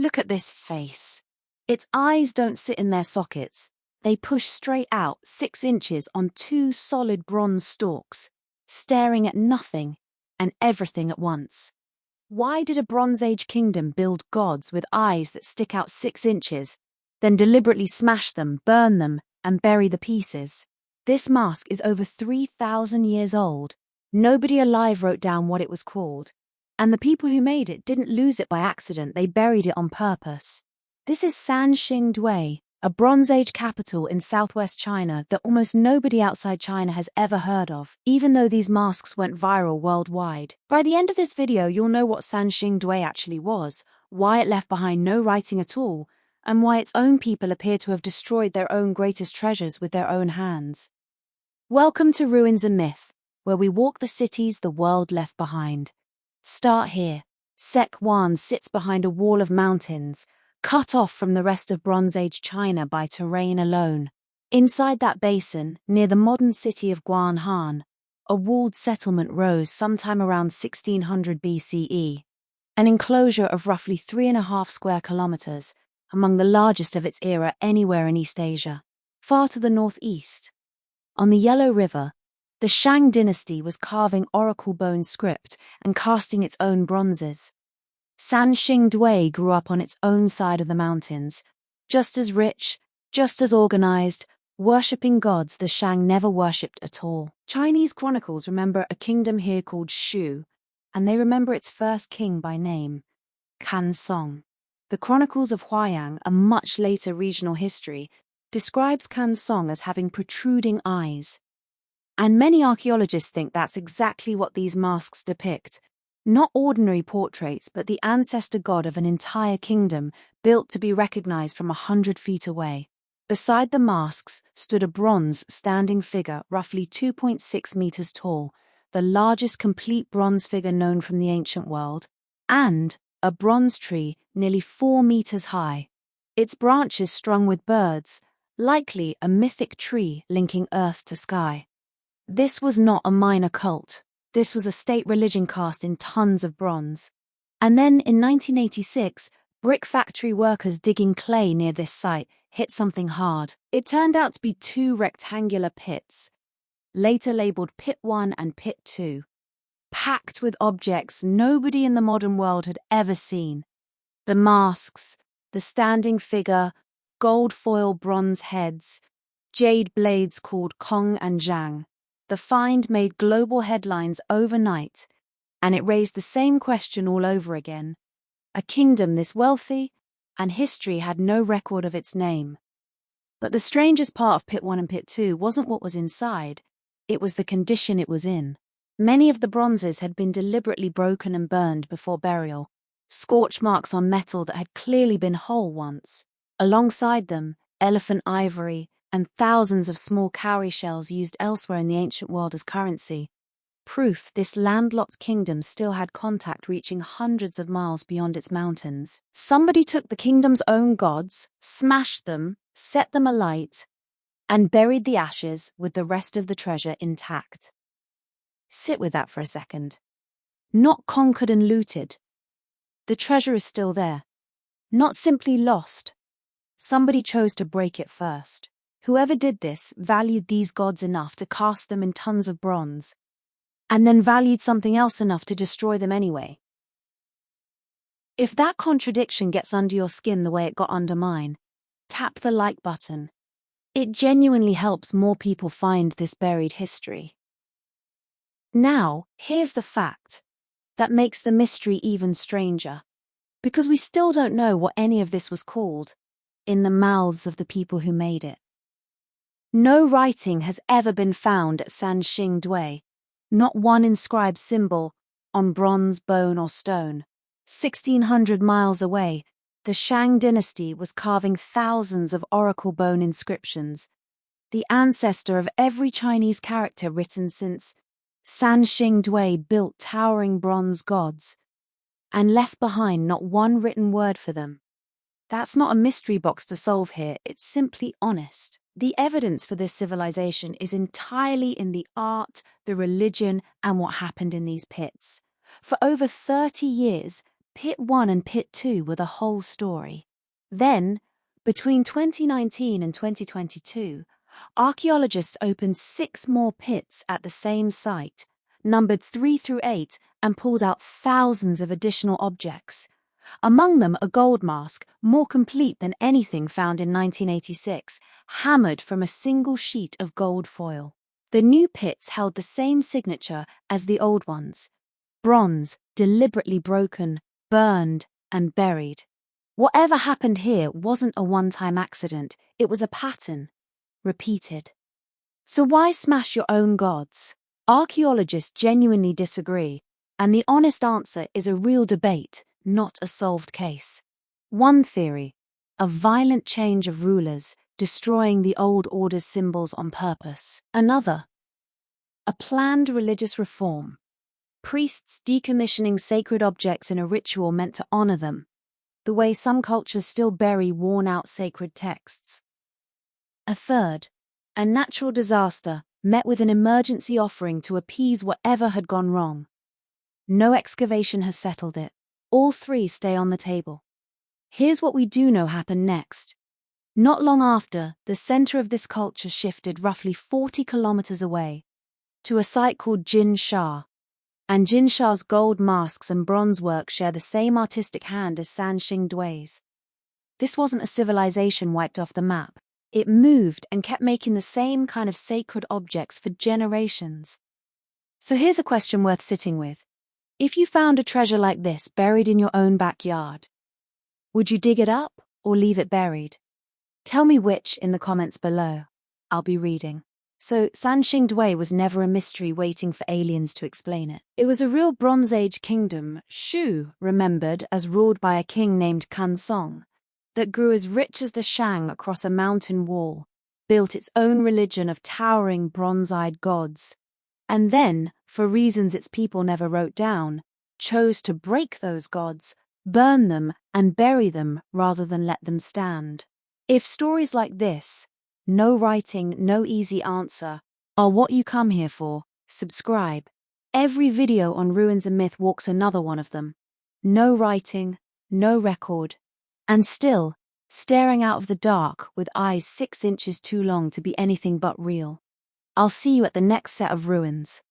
Look at this face. Its eyes don't sit in their sockets. They push straight out 6 inches on 2 solid bronze stalks, staring at nothing and everything at once. Why did a Bronze Age kingdom build gods with eyes that stick out 6 inches, then deliberately smash them, burn them, and bury the pieces? This mask is over 3,000 years old. Nobody alive wrote down what it was called. And the people who made it didn't lose it by accident, they buried it on purpose. This is Sanxingdui, a Bronze Age capital in southwest China that almost nobody outside China has ever heard of, even though these masks went viral worldwide. By the end of this video, you'll know what Sanxingdui actually was, why it left behind no writing at all, and why its own people appear to have destroyed their own greatest treasures with their own hands. Welcome to Ruins and Myth, where we walk the cities the world left behind. Start here. Sichuan sits behind a wall of mountains, cut off from the rest of Bronze Age China by terrain alone. Inside that basin, near the modern city of Guanhan, a walled settlement rose sometime around 1600 BCE, an enclosure of roughly 3.5 square kilometers, among the largest of its era anywhere in East Asia. Far to the northeast, on the Yellow River, the Shang dynasty was carving oracle bone script and casting its own bronzes. Sanxingdui grew up on its own side of the mountains, just as rich, just as organized, worshipping gods the Shang never worshipped at all. Chinese chronicles remember a kingdom here called Shu, and they remember its first king by name, Cancong. The Chronicles of Huayang, a much later regional history, describes Cancong as having protruding eyes. And many archaeologists think that's exactly what these masks depict. Not ordinary portraits, but the ancestor god of an entire kingdom, built to be recognized from 100 feet away. Beside the masks stood a bronze standing figure roughly 2.6 meters tall, the largest complete bronze figure known from the ancient world, and a bronze tree nearly 4 meters high. Its branches strung with birds, likely a mythic tree linking earth to sky. This was not a minor cult. This was a state religion cast in tons of bronze. And then in 1986, brick factory workers digging clay near this site hit something hard. It turned out to be 2 rectangular pits, later labeled Pit 1 and Pit 2, packed with objects nobody in the modern world had ever seen. The masks, the standing figure, gold foil bronze heads, jade blades called Kong and Zhang. The find made global headlines overnight, and it raised the same question all over again. A kingdom this wealthy, and history had no record of its name. But the strangest part of Pit 1 and Pit 2 wasn't what was inside, it was the condition it was in. Many of the bronzes had been deliberately broken and burned before burial, scorch marks on metal that had clearly been whole once. Alongside them, elephant ivory, and thousands of small cowrie shells used elsewhere in the ancient world as currency. Proof this landlocked kingdom still had contact reaching hundreds of miles beyond its mountains. Somebody took the kingdom's own gods, smashed them, set them alight, and buried the ashes with the rest of the treasure intact. Sit with that for a second. Not conquered and looted. The treasure is still there. Not simply lost. Somebody chose to break it first. Whoever did this valued these gods enough to cast them in tons of bronze, and then valued something else enough to destroy them anyway. If that contradiction gets under your skin the way it got under mine, tap the like button. It genuinely helps more people find this buried history. Now, here's the fact that makes the mystery even stranger, because we still don't know what any of this was called in the mouths of the people who made it. No writing has ever been found at Sanxingdui, not one inscribed symbol on bronze, bone, or stone. 1,600 miles away, the Shang dynasty was carving thousands of oracle bone inscriptions, the ancestor of every Chinese character written since Sanxingdui built towering bronze gods, and left behind not one written word for them. That's not a mystery box to solve here, it's simply honest. The evidence for this civilization is entirely in the art, the religion, and what happened in these pits. For over 30 years, Pit 1 and Pit 2 were the whole story. Then, between 2019 and 2022, archaeologists opened 6 more pits at the same site, numbered 3 through 8, and pulled out thousands of additional objects. Among them, a gold mask, more complete than anything found in 1986, hammered from a single sheet of gold foil. The new pits held the same signature as the old ones: bronze, deliberately broken, burned, and buried. Whatever happened here wasn't a one-time accident, it was a pattern, repeated. So why smash your own gods? Archaeologists genuinely disagree, and the honest answer is a real debate, not a solved case. One theory: a violent change of rulers, destroying the old order's symbols on purpose. Another: a planned religious reform. Priests decommissioning sacred objects in a ritual meant to honor them, the way some cultures still bury worn-out sacred texts. A third: a natural disaster met with an emergency offering to appease whatever had gone wrong. No excavation has settled it. All 3 stay on the table. Here's what we do know happened next. Not long after, the center of this culture shifted roughly 40 kilometers away to a site called Jinsha. And Jinsha's gold masks and bronze work share the same artistic hand as Sanxingdui's. This wasn't a civilization wiped off the map. It moved and kept making the same kind of sacred objects for generations. So here's a question worth sitting with. If you found a treasure like this buried in your own backyard, would you dig it up or leave it buried? Tell me which in the comments below. I'll be reading. So Sanxingdui was never a mystery waiting for aliens to explain it. It was a real Bronze Age kingdom, Shu remembered as ruled by a king named Cancong, that grew as rich as the Shang across a mountain wall, built its own religion of towering bronze-eyed gods, and then, for reasons its people never wrote down, chose to break those gods, burn them, and bury them rather than let them stand. If stories like this, no writing, no easy answer, are what you come here for, subscribe. Every video on Ruins and Myth walks another one of them. No writing, no record, and still staring out of the dark with eyes 6 inches too long to be anything but real. I'll see you at the next set of ruins.